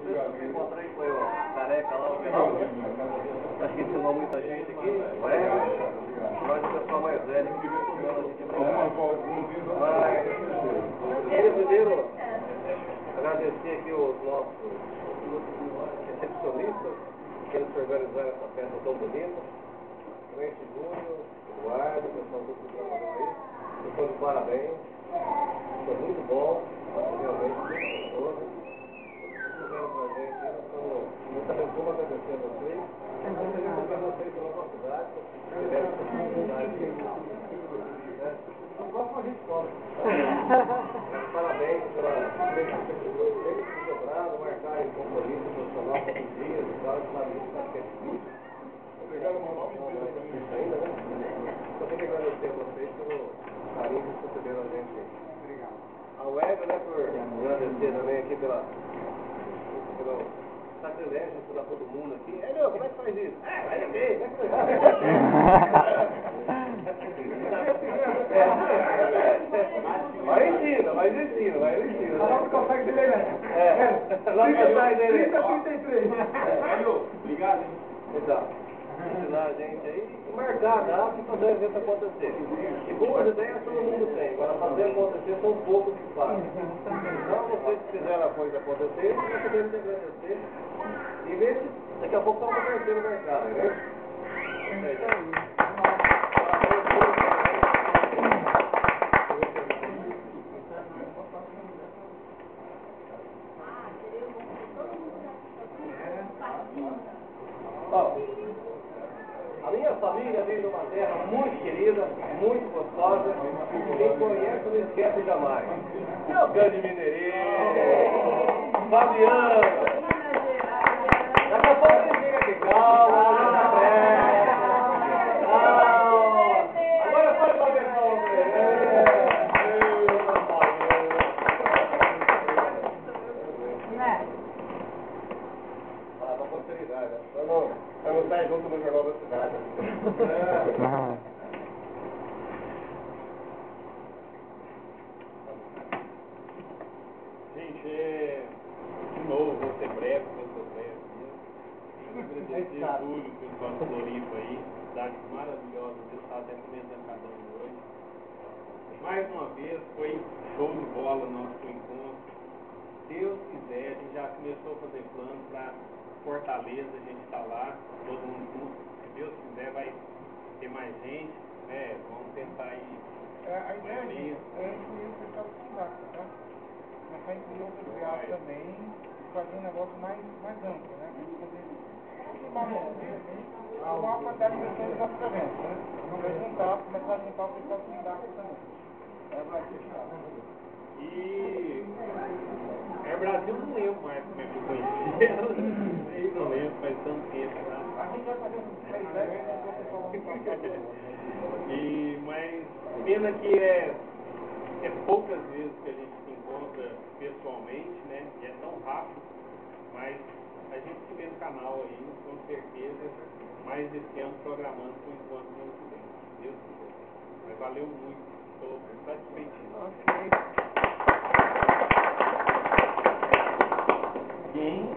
Eu encontrei com o careca lá, o Fernando. Acho que ensinou muita gente aqui. Nós o pessoal mais velho que vive estudando a gente queria primeiro agradecer aqui os nossos recepcionistas que eles organizaram essa festa tão bonita. Clemente Júnior, Eduardo, o pessoal do que trabalhou aí. Estou de parabéns. Foi muito bom, realmente, muito gostoso. Fizeram pra gente, eu também vou agradecer a vocês. Agradecer a vocês pela oportunidade, tiveram essa oportunidade de igual com a gente escola. Parabéns pela sempre se sobrado, marcar em compromisso profissional todos os dias, e tal, claro, isso está difícil. Obrigado, Manuel. Ainda, né? Só tenho que agradecer a vocês pelo carinho que concederam a gente. Obrigado. A Web, né, por agradecer também aqui pelo sacrilégio, por todo mundo aqui. É, meu, como é que faz isso? Vai ver, como é que faz? Vai ensina. Lá não consegue dele, né? Lá não consegue dele. 33. Obrigado, hein? Então, ensinar a gente aí, marcar a data e fazer o evento acontecer. E boas ideias todo mundo tem, agora fazer acontecer são poucos que fazem. Então, vocês que fizeram a coisa acontecer, nós podemos te agradecer. E ver se daqui a pouco estamos convertendo o mercado, né? É isso aí. A minha família vem de uma terra muito querida, muito gostosa. Quem conhece não esquece jamais. Meu grande mineirinho, Fabiano. Daqui a pouco ele chega aqui, calma, agora pode fazer calma. Com posteridade, eu não saio junto no Jornal da Cidade. Gente, de novo, vou ser breve, agradecer a Júlio, o pessoal do Floripa aí, cidade maravilhosa, o pessoal até comentando cada um hoje. Mais uma vez, foi show de bola nosso encontro. Se Deus quiser, a gente já começou a fazer planos para Fortaleza, a gente está lá, todo mundo junto. Se Deus quiser, vai ter mais gente, né? Vamos tentar ir. A ideia é incluir o pessoal do sindicato, tá? Mas vai incluir outros viados também e fazer um negócio mais amplo, né? A gente fazer a maior quantidade de pessoas dos nossos eventos, né? Vamos juntar, começar a juntar o pessoal do sindicato também. É o Brasil E Brasil não lembro mais como é que eu conheci ela. Eu não lembro, faz tanto tempo. A gente vai fazer uns 3 anos, né? O pessoal mas pena que é poucas vezes que a gente se encontra pessoalmente, né? E é tão rápido, mas a gente se vê no canal aí, com certeza, mais esse ano programando para o encontro do ano que vem. Deus quiser. Mas valeu muito, estou satisfeitíssimo. Ok. Quem